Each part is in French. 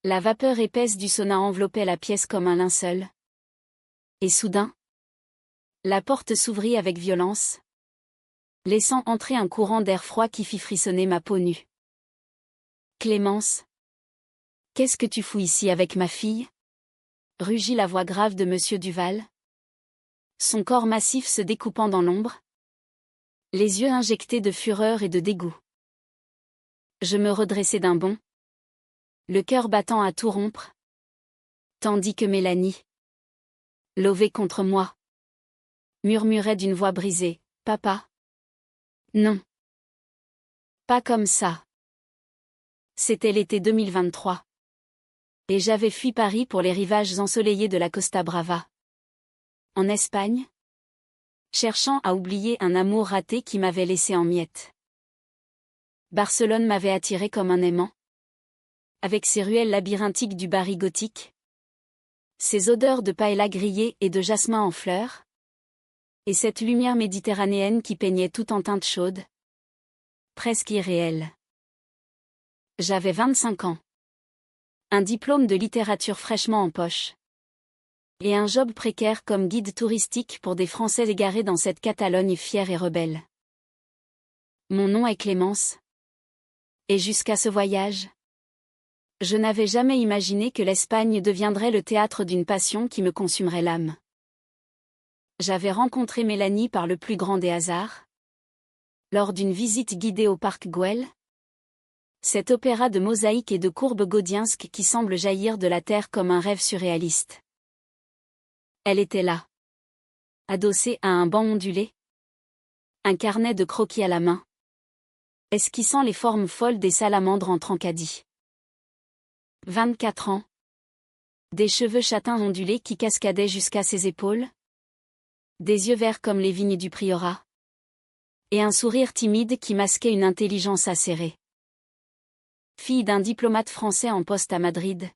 La vapeur épaisse du sauna enveloppait la pièce comme un linceul. Et soudain, la porte s'ouvrit avec violence, laissant entrer un courant d'air froid qui fit frissonner ma peau nue. Clémence, qu'est-ce que tu fous ici avec ma fille? Rugit la voix grave de Monsieur Duval. Son corps massif se découpant dans l'ombre, les yeux injectés de fureur et de dégoût. Je me redressai d'un bond, le cœur battant à tout rompre, tandis que Mélanie, levée contre moi, murmurait d'une voix brisée, « Papa? Non. Pas comme ça. » C'était l'été 2023. Et j'avais fui Paris pour les rivages ensoleillés de la Costa Brava. En Espagne, cherchant à oublier un amour raté qui m'avait laissé en miettes. Barcelone m'avait attiré comme un aimant, avec ses ruelles labyrinthiques du Bari gothique, ses odeurs de paella grillée et de jasmin en fleurs, et cette lumière méditerranéenne qui peignait tout en teinte chaude, presque irréelle. J'avais 25 ans. Un diplôme de littérature fraîchement en poche. Et un job précaire comme guide touristique pour des Français égarés dans cette Catalogne fière et rebelle. Mon nom est Clémence. Et jusqu'à ce voyage, je n'avais jamais imaginé que l'Espagne deviendrait le théâtre d'une passion qui me consumerait l'âme. J'avais rencontré Mélanie par le plus grand des hasards, lors d'une visite guidée au parc Güell. Cet opéra de mosaïques et de courbes gaudiensques qui semble jaillir de la terre comme un rêve surréaliste. Elle était là, adossée à un banc ondulé, un carnet de croquis à la main, esquissant les formes folles des salamandres en Trancadie. 24 ans. Des cheveux châtains ondulés qui cascadaient jusqu'à ses épaules, des yeux verts comme les vignes du Priorat, et un sourire timide qui masquait une intelligence acérée. Fille d'un diplomate français en poste à Madrid,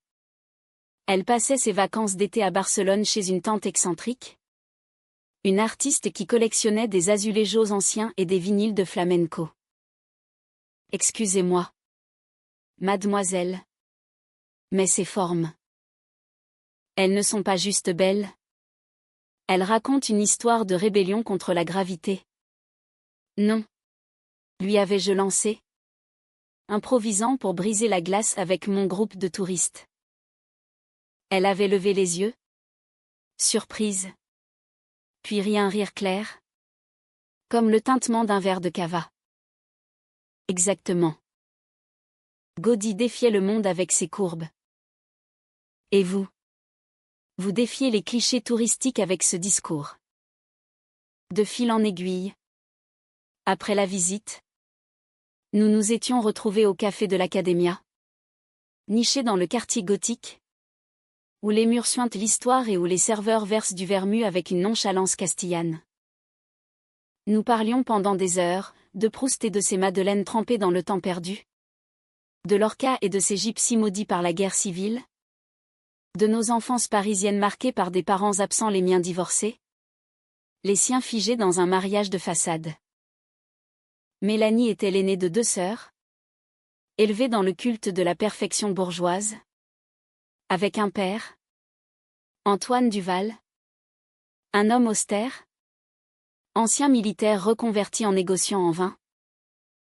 elle passait ses vacances d'été à Barcelone chez une tante excentrique, une artiste qui collectionnait des azulejos anciens et des vinyles de flamenco. Excusez-moi, mademoiselle, mais ces formes, elles ne sont pas juste belles. Elles racontent une histoire de rébellion contre la gravité. Non, lui avais-je lancé, improvisant pour briser la glace avec mon groupe de touristes. Elle avait levé les yeux, surprise. Puis rit un rire clair, comme le tintement d'un verre de cava. Exactement. Gaudí défiait le monde avec ses courbes. Et vous? Vous défiez les clichés touristiques avec ce discours. De fil en aiguille. Après la visite, nous nous étions retrouvés au café de l'Académia, niché dans le quartier gothique, où les murs suintent l'histoire et où les serveurs versent du vermut avec une nonchalance castillane. Nous parlions pendant des heures, de Proust et de ses madeleines trempées dans le temps perdu, de Lorca et de ses gypsies maudits par la guerre civile, de nos enfances parisiennes marquées par des parents absents, les miens divorcés, les siens figés dans un mariage de façade. Mélanie était l'aînée de 2 sœurs, élevée dans le culte de la perfection bourgeoise, avec un père, Antoine Duval, un homme austère, ancien militaire reconverti en négociant en vin,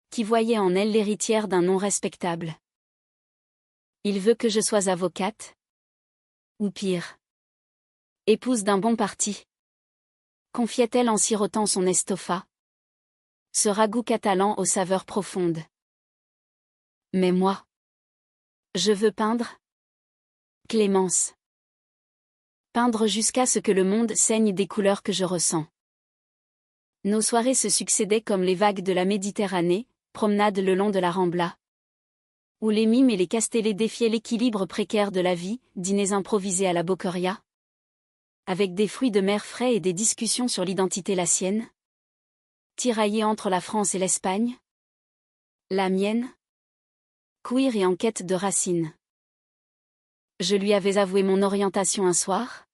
qui voyait en elle l'héritière d'un nom respectable. Il veut que je sois avocate, ou pire, épouse d'un bon parti, confiait-elle en sirotant son estofa, ce ragoût catalan aux saveurs profondes. Mais moi, je veux peindre, Clémence. Peindre jusqu'à ce que le monde saigne des couleurs que je ressens. Nos soirées se succédaient comme les vagues de la Méditerranée, promenades le long de la Rambla, où les mimes et les castellets défiaient l'équilibre précaire de la vie, dîners improvisés à la Boqueria, avec des fruits de mer frais et des discussions sur l'identité, la sienne, tiraillée entre la France et l'Espagne, la mienne, queer et en quête de racines. Je lui avais avoué mon orientation un soir,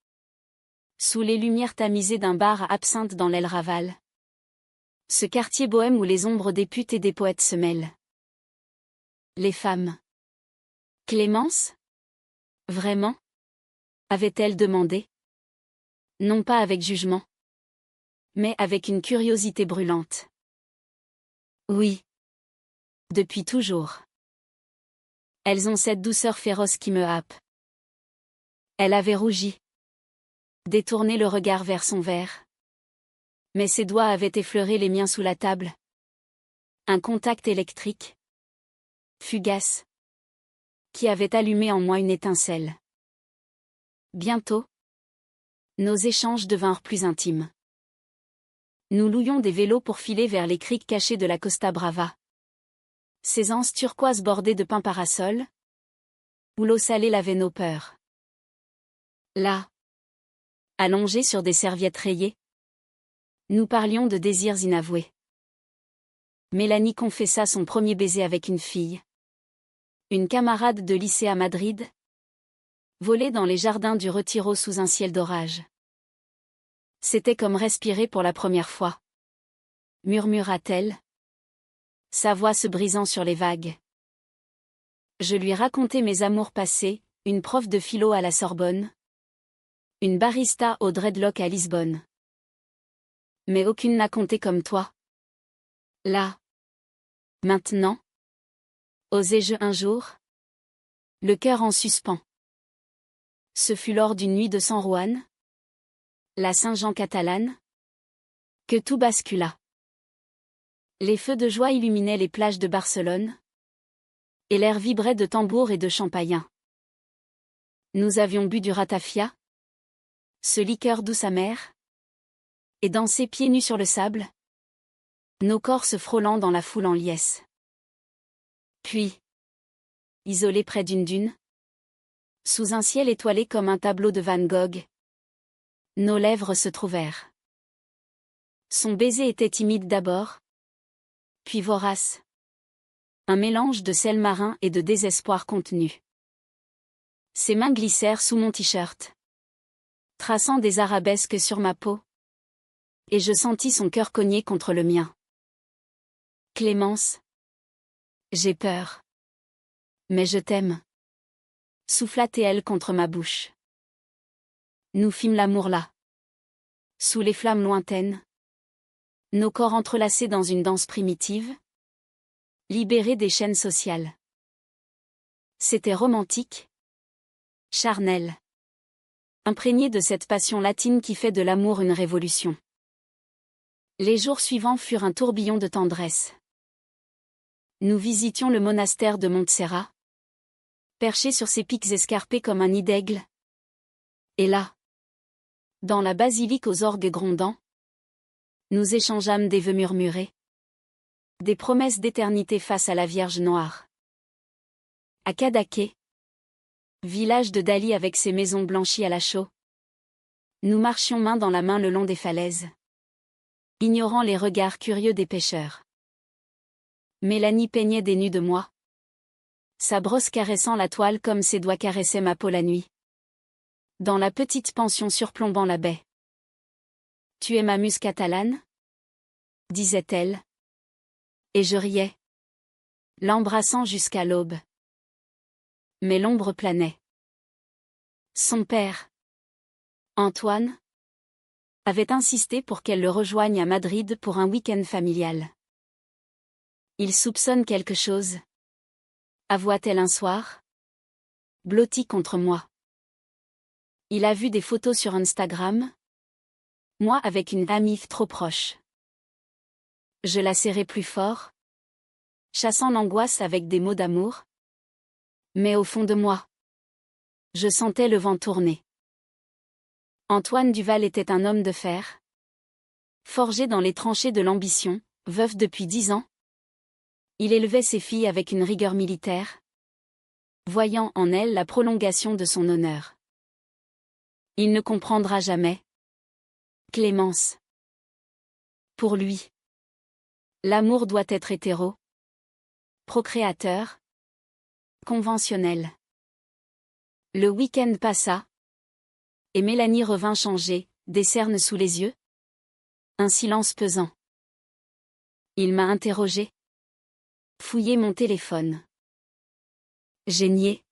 sous les lumières tamisées d'un bar à absinthe dans l'El Raval. Ce quartier bohème où les ombres des putes et des poètes se mêlent. Les femmes. Clémence? Vraiment? Avait-elle demandé. Non pas avec jugement, mais avec une curiosité brûlante. Oui. Depuis toujours. Elles ont cette douceur féroce qui me happe. Elle avait rougi. Détourné le regard vers son verre. Mais ses doigts avaient effleuré les miens sous la table. Un contact électrique. Fugace. Qui avait allumé en moi une étincelle. Bientôt. Nos échanges devinrent plus intimes. Nous louions des vélos pour filer vers les criques cachées de la Costa Brava. Ces anses turquoises bordées de pins parasols. Où l'eau salée lavait nos peurs. Là. Allongés sur des serviettes rayées. Nous parlions de désirs inavoués. Mélanie confessa son premier baiser avec une fille. Une camarade de lycée à Madrid. Volée dans les jardins du Retiro sous un ciel d'orage. C'était comme respirer pour la première fois. Murmura-t-elle. Sa voix se brisant sur les vagues. Je lui racontai mes amours passés, une prof de philo à la Sorbonne. Une barista au Dreadlock à Lisbonne. Mais aucune n'a compté comme toi. Là. Maintenant. Osais-je un jour? Le cœur en suspens. Ce fut lors d'une nuit de San Juan? La Saint-Jean catalane? Que tout bascula. Les feux de joie illuminaient les plages de Barcelone. Et l'air vibrait de tambours et de champagnat. Nous avions bu du ratafia. Ce liqueur douce amère. Et dansé pieds nus sur le sable. Nos corps se frôlant dans la foule en liesse. Puis, isolés près d'une dune, sous un ciel étoilé comme un tableau de Van Gogh, nos lèvres se trouvèrent. Son baiser était timide d'abord, puis vorace. Un mélange de sel marin et de désespoir contenu. Ses mains glissèrent sous mon t-shirt, traçant des arabesques sur ma peau, et je sentis son cœur cogner contre le mien. Clémence. J'ai peur. Mais je t'aime. Souffla-t-elle contre ma bouche. Nous fîmes l'amour là. Sous les flammes lointaines. Nos corps entrelacés dans une danse primitive. Libérés des chaînes sociales. C'était romantique. Charnel. Imprégné de cette passion latine qui fait de l'amour une révolution. Les jours suivants furent un tourbillon de tendresse. Nous visitions le monastère de Montserrat. Perché sur ses pics escarpés comme un nid d'aigle. Et là, dans la basilique aux orgues grondants, nous échangeâmes des vœux murmurés. Des promesses d'éternité face à la Vierge noire. À Cadaqués, village de Dali avec ses maisons blanchies à la chaux, nous marchions main dans la main le long des falaises, ignorant les regards curieux des pêcheurs. Mélanie peignait des nus de moi. Sa brosse caressant la toile comme ses doigts caressaient ma peau la nuit. Dans la petite pension surplombant la baie. Tu es ma muse catalane? Disait-elle. Et je riais. L'embrassant jusqu'à l'aube. Mais l'ombre planait. Son père, Antoine, avait insisté pour qu'elle le rejoigne à Madrid pour un week-end familial. Il soupçonne quelque chose. Avoua-t-elle un soir? Blotti contre moi. Il a vu des photos sur Instagram. Moi avec une amie trop proche. Je la serrai plus fort. Chassant l'angoisse avec des mots d'amour. Mais au fond de moi, je sentais le vent tourner. Antoine Duval était un homme de fer. Forgé dans les tranchées de l'ambition, veuf depuis 10 ans. Il élevait ses filles avec une rigueur militaire, voyant en elle la prolongation de son honneur. Il ne comprendra jamais. Clémence. Pour lui, l'amour doit être hétéro, procréateur, conventionnel. Le week-end passa, et Mélanie revint changée, des cernes sous les yeux. Un silence pesant. Il m'a interrogé. Fouillé mon téléphone. J'ai nié.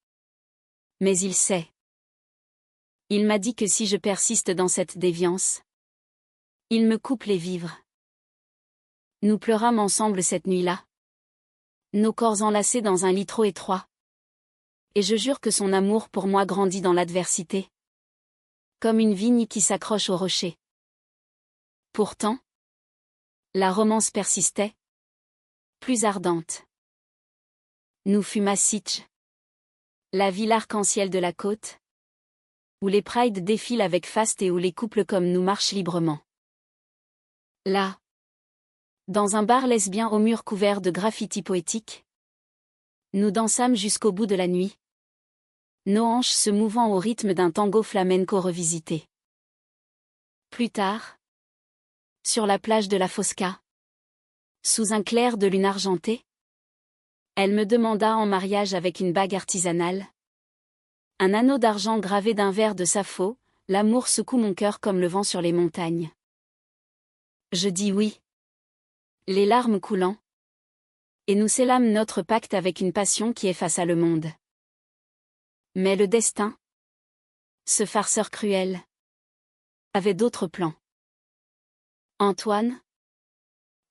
Mais il sait. Il m'a dit que si je persiste dans cette déviance, il me coupe les vivres. Nous pleurâmes ensemble cette nuit-là. Nos corps enlacés dans un lit trop étroit. Et je jure que son amour pour moi grandit dans l'adversité. Comme une vigne qui s'accroche au rocher. Pourtant, la romance persistait. Plus ardente. Nous fûmes à Sitges. La ville arc-en-ciel de la côte. Où les prides défilent avec faste et où les couples comme nous marchent librement. Là. Dans un bar lesbien aux murs couverts de graffitis poétiques. Nous dansâmes jusqu'au bout de la nuit. Nos hanches se mouvant au rythme d'un tango flamenco revisité. Plus tard. Sur la plage de la Fosca. Sous un clair de lune argentée. Elle me demanda en mariage avec une bague artisanale. Un anneau d'argent gravé d'un vers de Sappho, l'amour secoue mon cœur comme le vent sur les montagnes. Je dis oui. Les larmes coulant. Et nous scellâmes notre pacte avec une passion qui effaça le monde. Mais le destin, ce farceur cruel, avait d'autres plans. Antoine,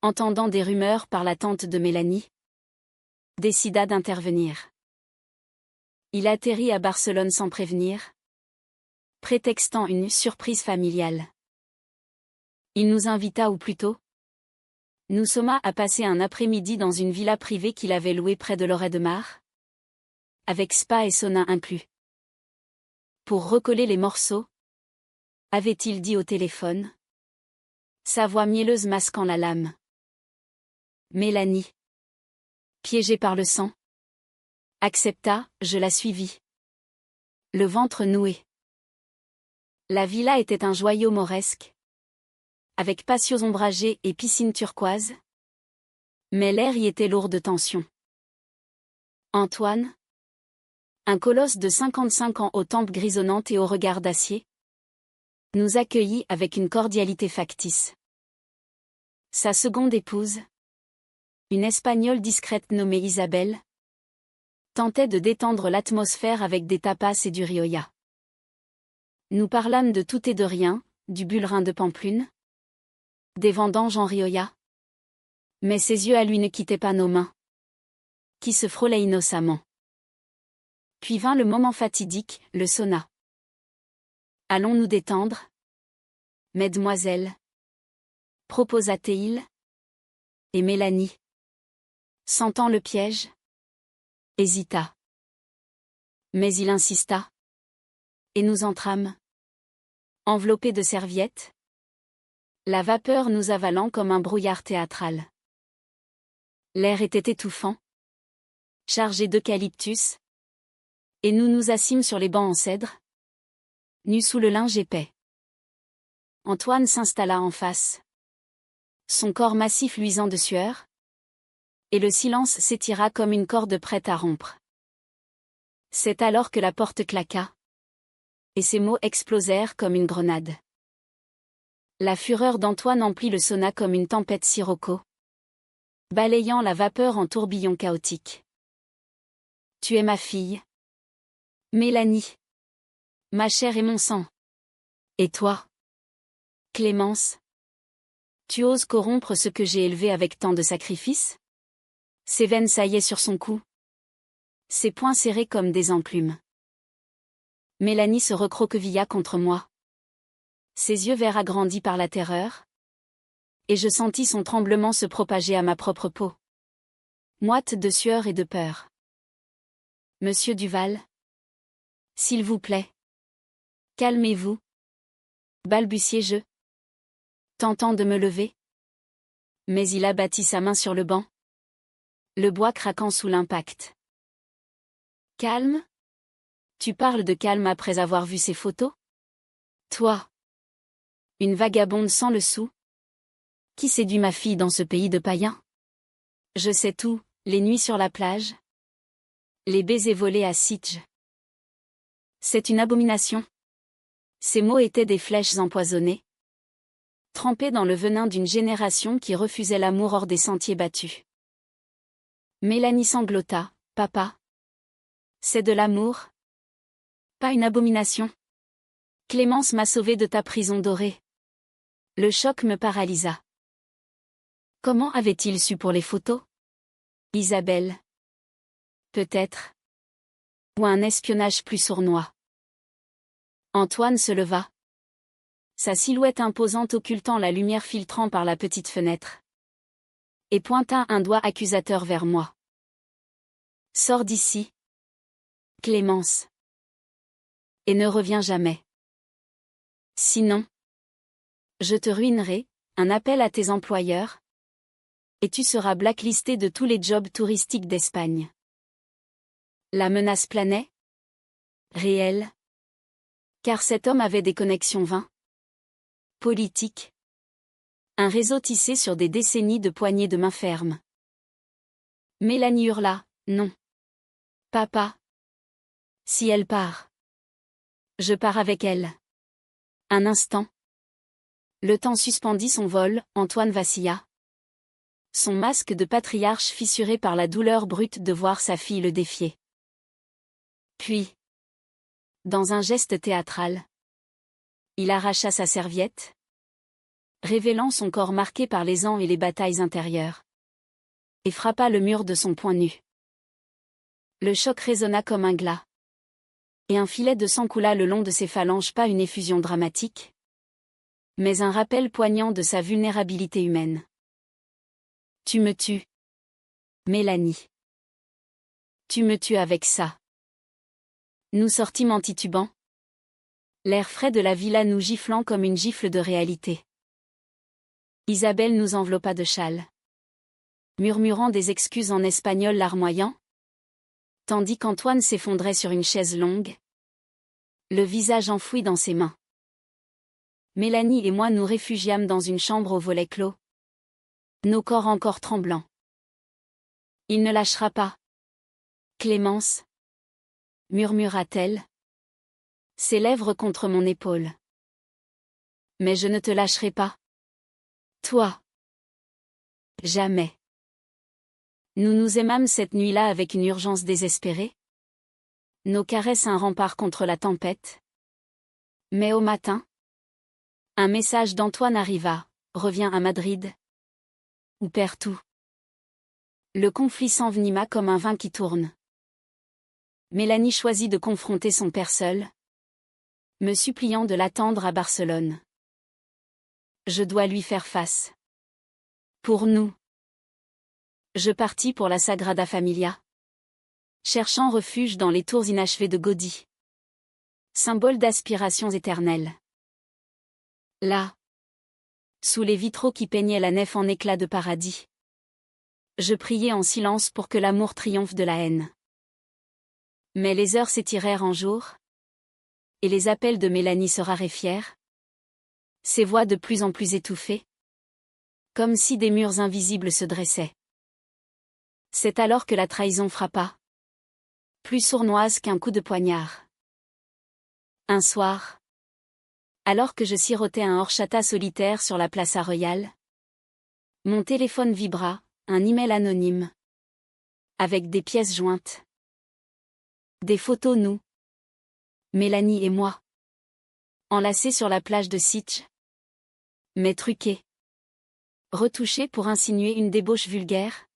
entendant des rumeurs par la tante de Mélanie, décida d'intervenir. Il atterrit à Barcelone sans prévenir, prétextant une surprise familiale. Il nous invita ou plutôt, nous sommes à passer un après-midi dans une villa privée qu'il avait louée près de l'Oret de Mar, avec spa et sauna inclus. Pour recoller les morceaux, avait-il dit au téléphone, sa voix mielleuse masquant la lame. Mélanie, piégée par le sang, accepta, je la suivis. Le ventre noué. La villa était un joyau mauresque, avec patios ombragés et piscine turquoise. Mais l'air y était lourd de tension. Antoine, un colosse de 55 ans aux tempes grisonnantes et au regard d'acier, nous accueillit avec une cordialité factice. Sa seconde épouse, une Espagnole discrète nommée Isabelle, tentait de détendre l'atmosphère avec des tapas et du rioja. Nous parlâmes de tout et de rien, du bullerin de Pamplune, des vendanges en rioja. Mais ses yeux à lui ne quittaient pas nos mains, qui se frôlaient innocemment. Puis vint le moment fatidique, le sauna. Allons nous détendre, mesdemoiselles, proposa Théil. Et Mélanie, sentant le piège, hésita. Mais il insista. Et nous entrâmes. Enveloppés de serviettes. La vapeur nous avalant comme un brouillard théâtral. L'air était étouffant. Chargé d'eucalyptus. Et nous nous assîmes sur les bancs en cèdre. Nus sous le linge épais. Antoine s'installa en face. Son corps massif luisant de sueur. Et le silence s'étira comme une corde prête à rompre. C'est alors que la porte claqua. Et ces mots explosèrent comme une grenade. La fureur d'Antoine emplit le sauna comme une tempête sirocco, balayant la vapeur en tourbillons chaotiques. Tu es ma fille, Mélanie, ma chair et mon sang. Et toi, Clémence, tu oses corrompre ce que j'ai élevé avec tant de sacrifices? Ses veines saillaient sur son cou, ses poings serrés comme des enclumes. Mélanie se recroquevilla contre moi. Ses yeux verts agrandis par la terreur. Et je sentis son tremblement se propager à ma propre peau. Moite de sueur et de peur. Monsieur Duval. S'il vous plaît. Calmez-vous. Balbutiai-je, tentant de me lever. Mais il abattit sa main sur le banc. Le bois craquant sous l'impact. Calme? Tu parles de calme après avoir vu ces photos? Toi. Une vagabonde sans le sou? Qui séduit ma fille dans ce pays de païens? Je sais tout, les nuits sur la plage. Les baisers volés à Sitges. C'est une abomination. Ces mots étaient des flèches empoisonnées. Trempées dans le venin d'une génération qui refusait l'amour hors des sentiers battus. Mélanie sanglota, papa. C'est de l'amour? Pas une abomination. Clémence m'a sauvé de ta prison dorée. Le choc me paralysa. Comment avait-il su pour les photos? Isabelle. Peut-être. Ou un espionnage plus sournois. Antoine se leva. Sa silhouette imposante occultant la lumière filtrant par la petite fenêtre. Et pointa un doigt accusateur vers moi. Sors d'ici. Clémence. Et ne reviens jamais. Sinon. Je te ruinerai, un appel à tes employeurs. Et tu seras blacklisté de tous les jobs touristiques d'Espagne. La menace planait? Réelle. Car cet homme avait des connexions politiques. Un réseau tissé sur des décennies de poignées de main fermes. Mélanie hurla, non. Papa. Si elle part. Je pars avec elle. Un instant. Le temps suspendit son vol, Antoine vacilla. Son masque de patriarche fissuré par la douleur brute de voir sa fille le défier. Puis, dans un geste théâtral, il arracha sa serviette, révélant son corps marqué par les ans et les batailles intérieures, et frappa le mur de son poing nu. Le choc résonna comme un glas. Et un filet de sang coula le long de ses phalanges, pas une effusion dramatique, mais un rappel poignant de sa vulnérabilité humaine. Tu me tues. Mélanie. Tu me tues avec ça. Nous sortîmes en titubant. L'air frais de la villa nous giflant comme une gifle de réalité. Isabelle nous enveloppa de châle, murmurant des excuses en espagnol larmoyant, tandis qu'Antoine s'effondrait sur une chaise longue, le visage enfoui dans ses mains. Mélanie et moi nous réfugiâmes dans une chambre aux volets clos, nos corps encore tremblants. Il ne lâchera pas. Clémence, murmura-t-elle, ses lèvres contre mon épaule. Mais je ne te lâcherai pas. Toi. Jamais. Nous nous aimâmes cette nuit-là avec une urgence désespérée. Nos caresses un rempart contre la tempête. Mais au matin, un message d'Antoine arriva, reviens à Madrid. Ou perds tout. Le conflit s'envenima comme un vin qui tourne. Mélanie choisit de confronter son père seul, me suppliant de l'attendre à Barcelone. Je dois lui faire face. Pour nous. Je partis pour la Sagrada Familia, cherchant refuge dans les tours inachevées de Gaudí, symbole d'aspirations éternelles. Là, sous les vitraux qui peignaient la nef en éclats de paradis, je priais en silence pour que l'amour triomphe de la haine. Mais les heures s'étirèrent en jours, et les appels de Mélanie se raréfièrent, ses voix de plus en plus étouffées, comme si des murs invisibles se dressaient. C'est alors que la trahison frappa, plus sournoise qu'un coup de poignard. Un soir, alors que je sirotais un horchata solitaire sur la Plaza Royale, mon téléphone vibra, un email anonyme, avec des pièces jointes. Des photos nous, Mélanie et moi, enlacés sur la plage de Sitges, mais truqués, retouchés pour insinuer une débauche vulgaire,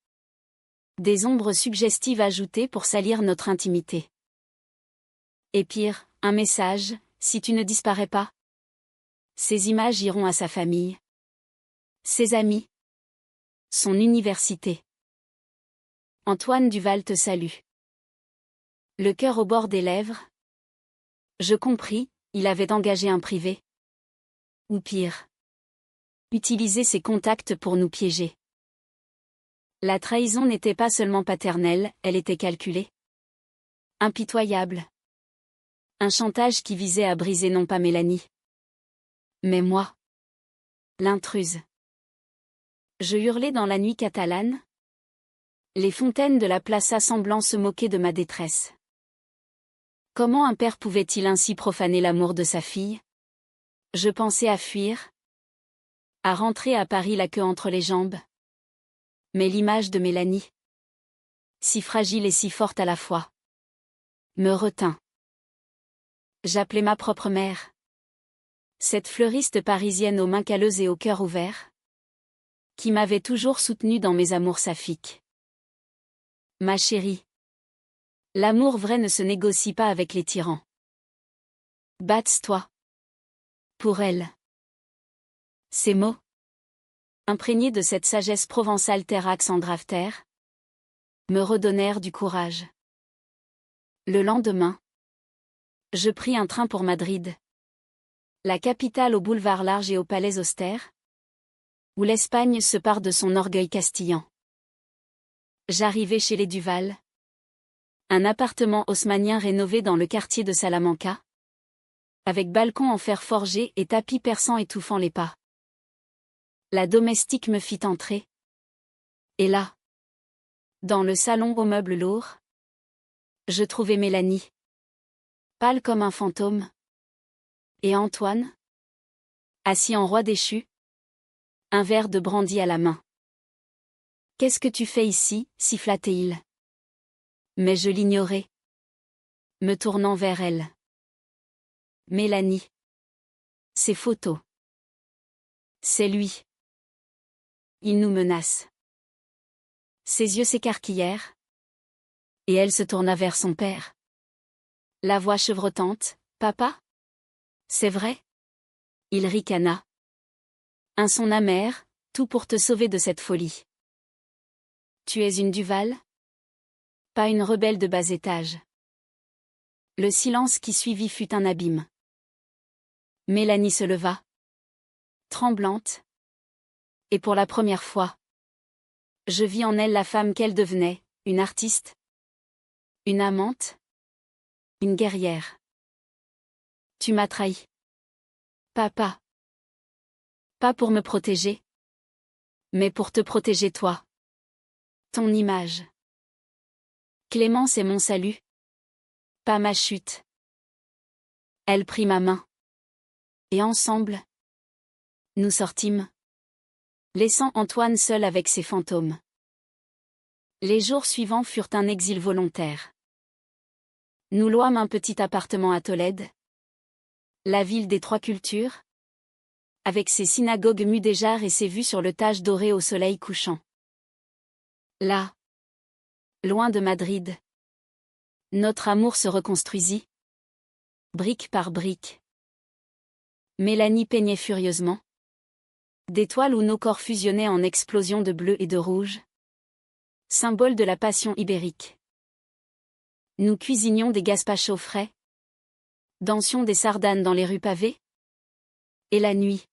des ombres suggestives ajoutées pour salir notre intimité. Et pire, un message, si tu ne disparais pas. Ces images iront à sa famille, ses amis, son université. Antoine Duval te salue. Le cœur au bord des lèvres. Je compris, il avait engagé un privé. Ou pire. Utiliser ses contacts pour nous piéger. La trahison n'était pas seulement paternelle, elle était calculée. Impitoyable. Un chantage qui visait à briser non pas Mélanie, mais moi. L'intruse. Je hurlais dans la nuit catalane. Les fontaines de la plaza semblant se moquer de ma détresse. Comment un père pouvait-il ainsi profaner l'amour de sa fille? Je pensais à fuir. À rentrer à Paris la queue entre les jambes. Mais l'image de Mélanie, si fragile et si forte à la fois, me retint. J'appelais ma propre mère. Cette fleuriste parisienne aux mains calleuses et au cœur ouvert, qui m'avait toujours soutenue dans mes amours saphiques. Ma chérie. L'amour vrai ne se négocie pas avec les tyrans. Batte-toi. Pour elle. Ces mots, imprégnés de cette sagesse provençale terrax en drafter, me redonnèrent du courage. Le lendemain, je pris un train pour Madrid, la capitale au boulevard large et aux palais austères, où l'Espagne se pare de son orgueil castillan. J'arrivai chez les Duval, un appartement haussmannien rénové dans le quartier de Salamanca, avec balcon en fer forgé et tapis persans étouffant les pas. La domestique me fit entrer. Et là, dans le salon aux meubles lourds, je trouvai Mélanie, pâle comme un fantôme, et Antoine, assis en roi déchu, un verre de brandy à la main. « Qu'est-ce que tu fais ici » siffla-t-il. Mais je l'ignorais, me tournant vers elle. Mélanie. Ses photos. C'est lui. Il nous menace. Ses yeux s'écarquillèrent, et elle se tourna vers son père. La voix chevrotante, « Papa ? C'est vrai ?» Il ricana. Un son amer, tout pour te sauver de cette folie. Tu es une Duval ? Pas une rebelle de bas étage. Le silence qui suivit fut un abîme. Mélanie se leva, tremblante. Et pour la première fois, je vis en elle la femme qu'elle devenait, une artiste, une amante, une guerrière. Tu m'as trahi. Papa. Pas pour me protéger, mais pour te protéger toi. Ton image. Clémence est mon salut, pas ma chute. Elle prit ma main. Et ensemble, nous sortîmes, laissant Antoine seul avec ses fantômes. Les jours suivants furent un exil volontaire. Nous louâmes un petit appartement à Tolède, la ville des trois cultures, avec ses synagogues mudéjares et ses vues sur le Tage doré au soleil couchant. Là, loin de Madrid, notre amour se reconstruisit, brique par brique. Mélanie peignait furieusement. Des toiles où nos corps fusionnaient en explosions de bleu et de rouge. Symbole de la passion ibérique. Nous cuisinions des gazpachos frais. Dansions des sardanes dans les rues pavées. Et la nuit.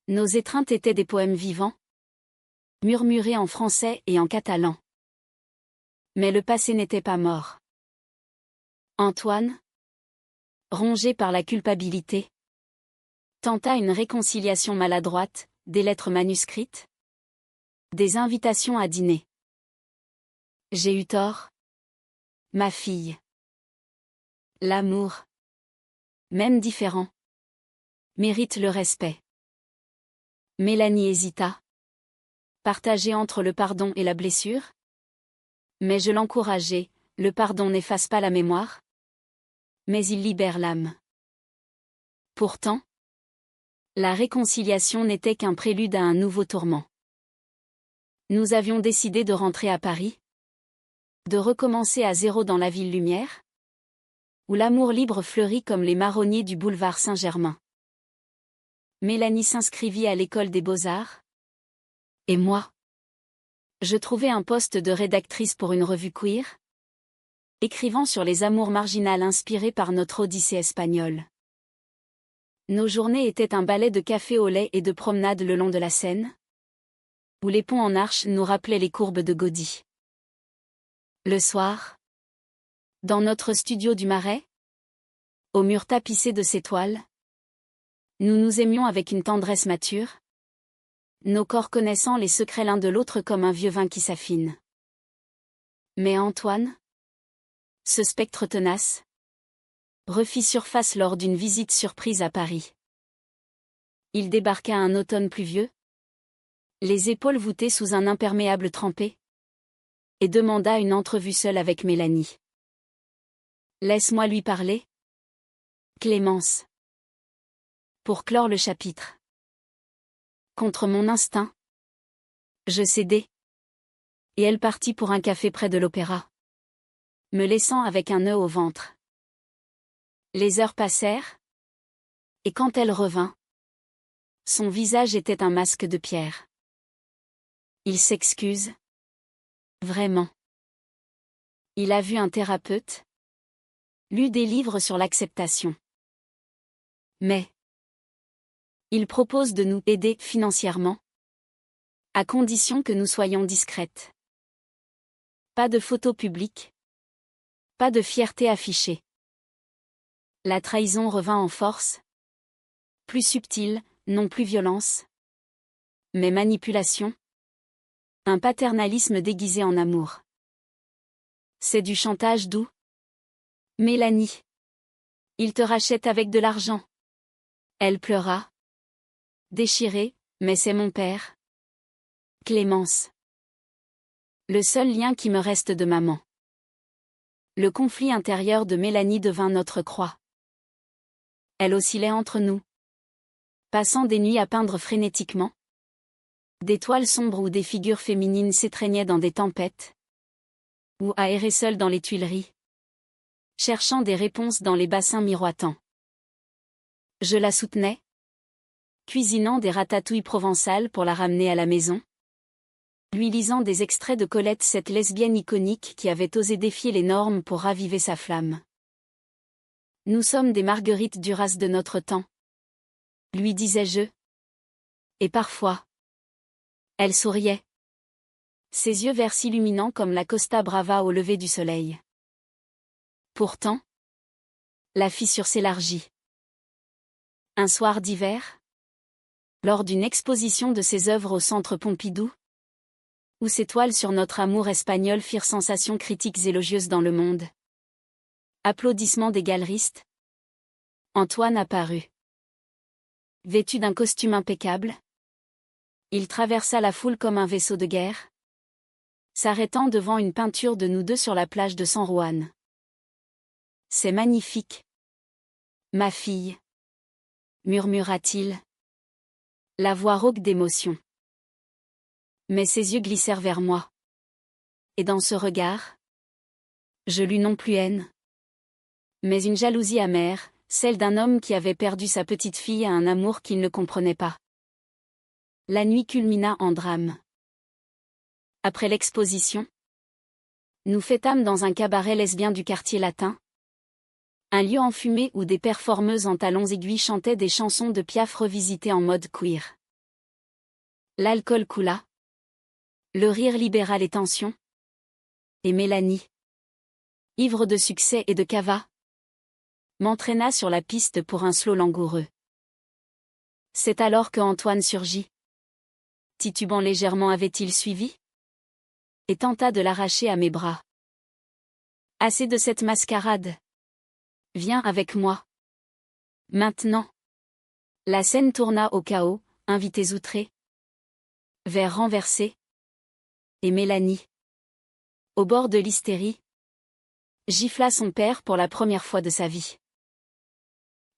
Nos étreintes étaient des poèmes vivants, murmurés en français et en catalan. Mais le passé n'était pas mort. Antoine, rongé par la culpabilité, tenta une réconciliation maladroite, des lettres manuscrites, des invitations à dîner. J'ai eu tort, ma fille. L'amour, même différent, mérite le respect. Mélanie hésita. Partagée entre le pardon et la blessure ? Mais je l'encourageai, le pardon n'efface pas la mémoire, mais il libère l'âme. Pourtant, la réconciliation n'était qu'un prélude à un nouveau tourment. Nous avions décidé de rentrer à Paris, de recommencer à zéro dans la ville lumière, où l'amour libre fleurit comme les marronniers du boulevard Saint-Germain. Mélanie s'inscrivit à l'école des beaux-arts. Et moi, je trouvai un poste de rédactrice pour une revue queer, écrivant sur les amours marginales inspirées par notre Odyssée espagnole. Nos journées étaient un ballet de café au lait et de promenades le long de la Seine, où les ponts en arche nous rappelaient les courbes de Gaudí. Le soir, dans notre studio du Marais, aux murs tapissés de ses toiles, nous nous aimions avec une tendresse mature, nos corps connaissant les secrets l'un de l'autre comme un vieux vin qui s'affine. Mais Antoine, ce spectre tenace, refit surface lors d'une visite surprise à Paris. Il débarqua un automne pluvieux, les épaules voûtées sous un imperméable trempé, et demanda une entrevue seule avec Mélanie. « Laisse-moi lui parler » Clémence. Pour clore le chapitre. Contre mon instinct, je cédai. Et elle partit pour un café près de l'opéra, me laissant avec un nœud au ventre. Les heures passèrent, et quand elle revint, son visage était un masque de pierre. Il s'excuse. Vraiment. Il a vu un thérapeute, lu des livres sur l'acceptation. Mais il propose de nous aider financièrement, à condition que nous soyons discrètes. Pas de photos publiques. Pas de fierté affichée. La trahison revint en force. Plus subtile, non plus violence. Mais manipulation. Un paternalisme déguisé en amour. C'est du chantage doux. Mélanie. Il te rachète avec de l'argent. Elle pleura. Déchirée, mais c'est mon père. Clémence. Le seul lien qui me reste de maman. Le conflit intérieur de Mélanie devint notre croix. Elle oscillait entre nous. Passant des nuits à peindre frénétiquement. Des toiles sombres où des figures féminines s'étreignaient dans des tempêtes. Ou à errer seule dans les Tuileries. Cherchant des réponses dans les bassins miroitants. Je la soutenais. Cuisinant des ratatouilles provençales pour la ramener à la maison. Lui lisant des extraits de Colette, cette lesbienne iconique qui avait osé défier les normes pour raviver sa flamme. Nous sommes des Marguerite Duras de notre temps. Lui disais-je. Et parfois. Elle souriait. Ses yeux verts s'illuminant comme la Costa Brava au lever du soleil. Pourtant. La fissure s'élargit. Un soir d'hiver. Lors d'une exposition de ses œuvres au Centre Pompidou. Où ses toiles sur notre amour espagnol firent sensation, critiques élogieuses dans le monde. Applaudissements des galeristes. Antoine apparut. Vêtu d'un costume impeccable. Il traversa la foule comme un vaisseau de guerre. S'arrêtant devant une peinture de nous deux sur la plage de San Juan. C'est magnifique. Ma fille. Murmura-t-il. La voix rauque d'émotion. Mais ses yeux glissèrent vers moi. Et dans ce regard, je lus non plus haine, mais une jalousie amère, celle d'un homme qui avait perdu sa petite fille à un amour qu'il ne comprenait pas. La nuit culmina en drame. Après l'exposition, nous fêtâmes dans un cabaret lesbien du quartier latin. Un lieu enfumé où des performeuses en talons aiguilles chantaient des chansons de Piaf revisitées en mode queer. L'alcool coula. Le rire libéra les tensions. Et Mélanie, ivre de succès et de cava, m'entraîna sur la piste pour un slow langoureux. C'est alors que Antoine surgit. Titubant légèrement, avait-il suivi? Et tenta de l'arracher à mes bras. Assez de cette mascarade. Viens avec moi. Maintenant. La scène tourna au chaos, invités outrés. Verres renversés. Et Mélanie, au bord de l'hystérie, gifla son père pour la première fois de sa vie.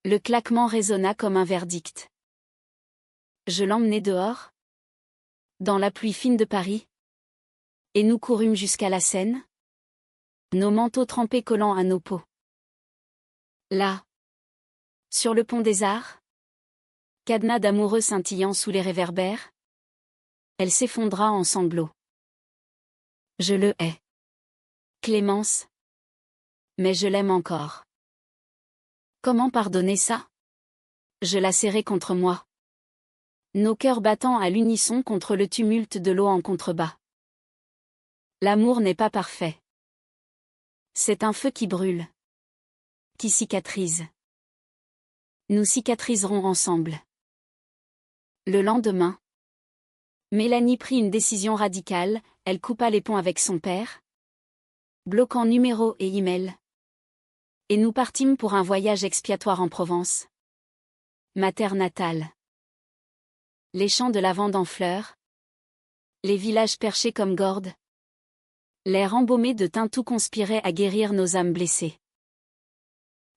Le claquement résonna comme un verdict. Je l'emmenai dehors, dans la pluie fine de Paris, et nous courûmes jusqu'à la Seine, nos manteaux trempés collant à nos peaux. Là, sur le pont des Arts, cadenas d'amoureux scintillant sous les réverbères, elle s'effondra en sanglots. Je le hais. Clémence. Mais je l'aime encore. Comment pardonner ça? Je la serrai contre moi. Nos cœurs battant à l'unisson contre le tumulte de l'eau en contrebas. L'amour n'est pas parfait. C'est un feu qui brûle. Qui cicatrise. Nous cicatriserons ensemble. Le lendemain, Mélanie prit une décision radicale, elle coupa les ponts avec son père, bloquant numéros et emails. Et nous partîmes pour un voyage expiatoire en Provence. Ma terre natale. Les champs de lavande en fleurs. Les villages perchés comme Gordes. L'air embaumé de thym, tout conspirait à guérir nos âmes blessées.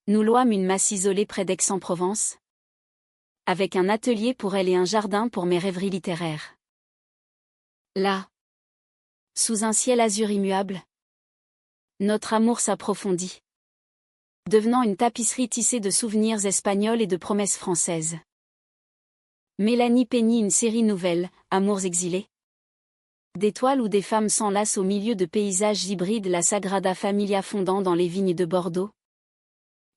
Nous louâmes une masse isolée près d'Aix-en-Provence, avec un atelier pour elle et un jardin pour mes rêveries littéraires. Là, sous un ciel azur immuable, notre amour s'approfondit, devenant une tapisserie tissée de souvenirs espagnols et de promesses françaises. Mélanie peignit une série nouvelle, Amours exilés. D'étoiles où des femmes s'enlacent au milieu de paysages hybrides, la Sagrada Familia fondant dans les vignes de Bordeaux,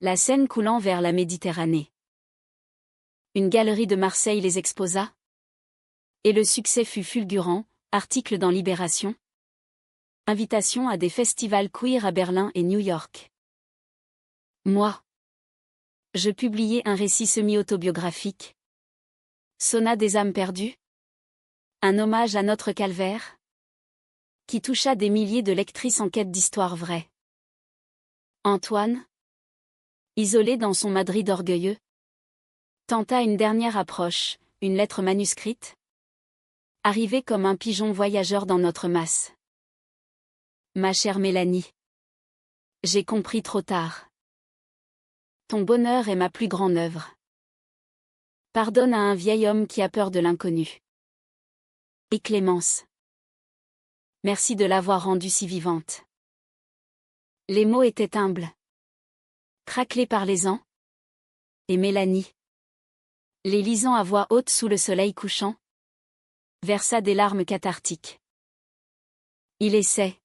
la Seine coulant vers la Méditerranée. Une galerie de Marseille les exposa, et le succès fut fulgurant, article dans Libération. Invitation à des festivals queer à Berlin et New York. Moi, je publiai un récit semi-autobiographique. Sonna des âmes perdues. Un hommage à notre calvaire, qui toucha des milliers de lectrices en quête d'histoires vraies. Antoine, isolé dans son Madrid orgueilleux, tenta une dernière approche, une lettre manuscrite, arrivée comme un pigeon voyageur dans notre masse. Ma chère Mélanie, j'ai compris trop tard. Ton bonheur est ma plus grande œuvre. Pardonne à un vieil homme qui a peur de l'inconnu. Et Clémence. Merci de l'avoir rendue si vivante. Les mots étaient humbles, craquelés par les ans. Et Mélanie, les lisant à voix haute sous le soleil couchant, versa des larmes cathartiques. Il essaie.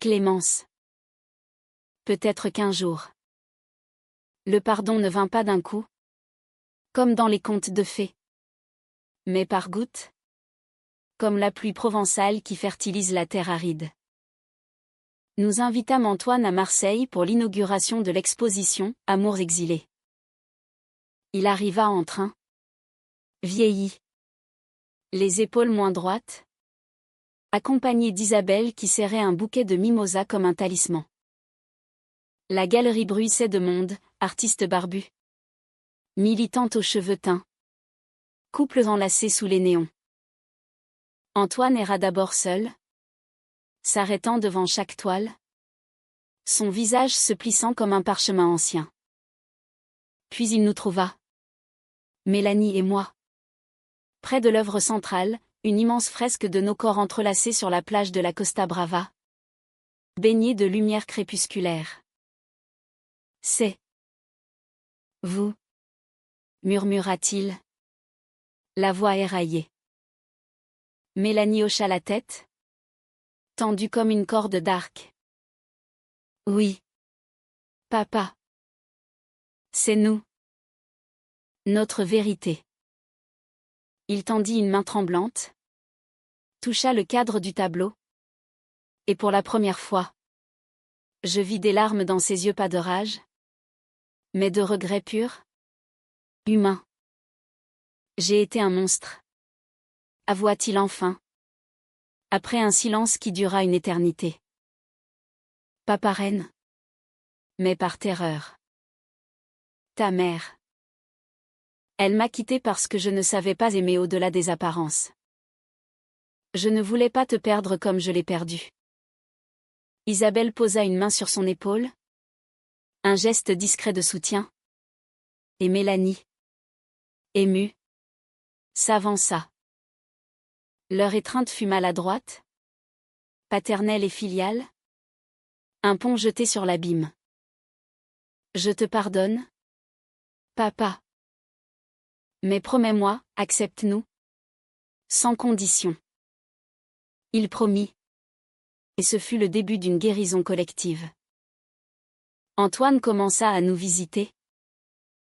Clémence. Peut-être qu'un jour, le pardon ne vint pas d'un coup, comme dans les contes de fées, mais par gouttes, comme la pluie provençale qui fertilise la terre aride. Nous invitâmes Antoine à Marseille pour l'inauguration de l'exposition Amours exilés. Il arriva en train, vieilli, les épaules moins droites, accompagné d'Isabelle qui serrait un bouquet de mimosas comme un talisman. La galerie bruissait de monde, artistes barbus, militantes aux cheveux teints, couples enlacés sous les néons. Antoine erra d'abord seul, s'arrêtant devant chaque toile, son visage se plissant comme un parchemin ancien. Puis il nous trouva, Mélanie et moi, près de l'œuvre centrale, une immense fresque de nos corps entrelacés sur la plage de la Costa Brava, baignée de lumière crépusculaire. C'est vous, murmura-t-il, la voix éraillée. Mélanie hocha la tête, tendue comme une corde d'arc. Oui. Papa. C'est nous. Notre vérité. Il tendit une main tremblante, toucha le cadre du tableau, et pour la première fois, je vis des larmes dans ses yeux, pas de rage, mais de regret pur, humain. J'ai été un monstre, avoua-t-il enfin, après un silence qui dura une éternité. Pas par haine, mais par terreur. Ta mère. Elle m'a quitté parce que je ne savais pas aimer au-delà des apparences. Je ne voulais pas te perdre comme je l'ai perdu. Isabelle posa une main sur son épaule, un geste discret de soutien. Et Mélanie, émue, s'avança. Leur étreinte fut maladroite, paternelle et filiale. Un pont jeté sur l'abîme. Je te pardonne, papa. Mais promets-moi, accepte-nous. Sans condition. Il promit. Et ce fut le début d'une guérison collective. Antoine commença à nous visiter.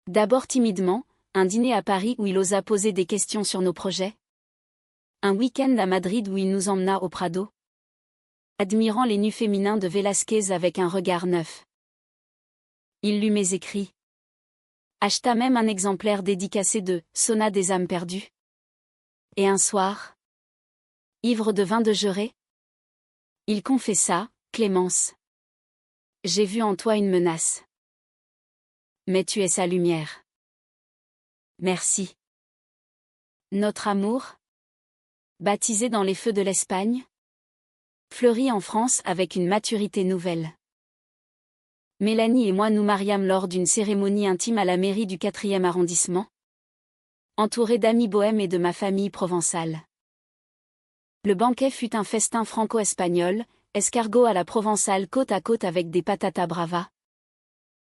D'abord timidement, un dîner à Paris où il osa poser des questions sur nos projets. Un week-end à Madrid où il nous emmena au Prado, admirant les nus féminins de Velázquez avec un regard neuf. Il lut mes écrits. Acheta même un exemplaire dédicacé de « Sonna des âmes perdues ». Et un soir, ivre de vin de Jerez, il confessa, « Clémence, j'ai vu en toi une menace. Mais tu es sa lumière. Merci. » Notre amour, baptisé dans les feux de l'Espagne, fleurit en France avec une maturité nouvelle. Mélanie et moi nous mariâmes lors d'une cérémonie intime à la mairie du 4e arrondissement, entourée d'amis bohèmes et de ma famille provençale. Le banquet fut un festin franco-espagnol, escargot à la provençale côte à côte avec des patatas bravas,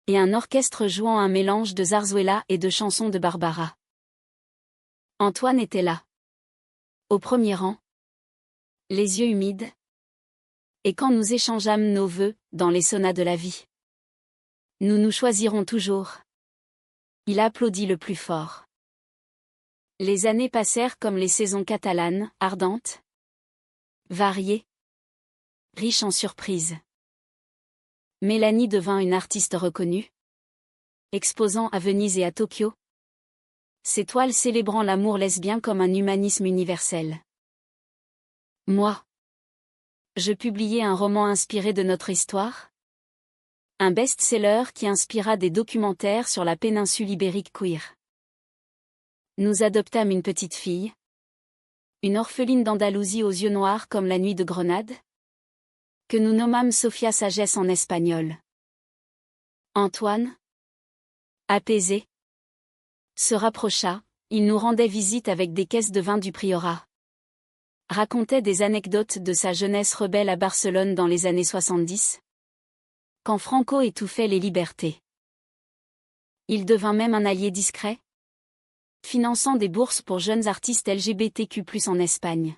et un orchestre jouant un mélange de zarzuela et de chansons de Barbara. Antoine était là, au premier rang, les yeux humides, et quand nous échangeâmes nos vœux, dans les saunas de la vie. Nous nous choisirons toujours. Il applaudit le plus fort. Les années passèrent comme les saisons catalanes, ardentes, variées, riches en surprises. Mélanie devint une artiste reconnue, exposant à Venise et à Tokyo, ses toiles célébrant l'amour lesbien comme un humanisme universel. Moi, je publiai un roman inspiré de notre histoire, un best-seller qui inspira des documentaires sur la péninsule ibérique queer. Nous adoptâmes une petite fille, une orpheline d'Andalousie aux yeux noirs comme la nuit de Grenade, que nous nommâmes Sophia Sagesse en espagnol. Antoine, apaisé, se rapprocha, il nous rendait visite avec des caisses de vin du priorat. Racontait des anecdotes de sa jeunesse rebelle à Barcelone dans les années 70, quand Franco étouffait les libertés. Il devint même un allié discret, finançant des bourses pour jeunes artistes LGBTQ+ en Espagne.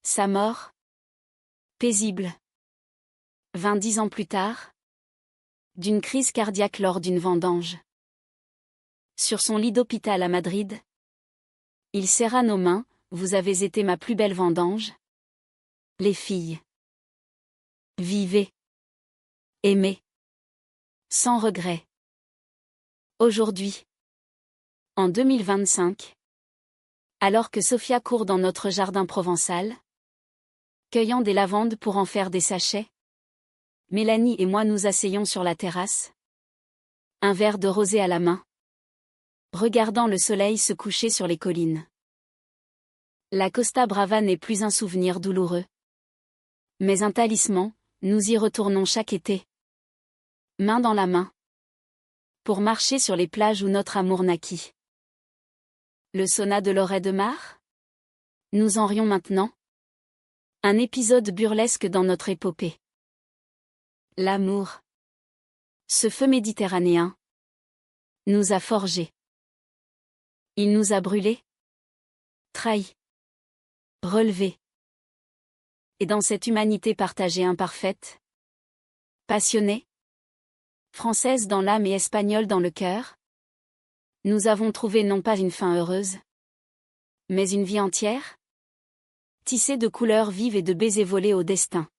Sa mort, paisible, vint 10 ans plus tard, d'une crise cardiaque lors d'une vendange. Sur son lit d'hôpital à Madrid, il serra nos mains, vous avez été ma plus belle vendange. Les filles. Vivez. Aimez. Sans regret. Aujourd'hui. En 2025. Alors que Sophia court dans notre jardin provençal, cueillant des lavandes pour en faire des sachets, Mélanie et moi nous asseyons sur la terrasse, un verre de rosé à la main, regardant le soleil se coucher sur les collines. La Costa Brava n'est plus un souvenir douloureux, mais un talisman, nous y retournons chaque été, main dans la main, pour marcher sur les plages où notre amour naquit. Le sauna de Lloret de Mar ? Nous en rions maintenant. Un épisode burlesque dans notre épopée. L'amour, ce feu méditerranéen, nous a forgés. Il nous a brûlés, trahis, relevés. Et dans cette humanité partagée imparfaite, passionnée, française dans l'âme et espagnole dans le cœur, nous avons trouvé non pas une fin heureuse, mais une vie entière, tissée de couleurs vives et de baisers volés au destin.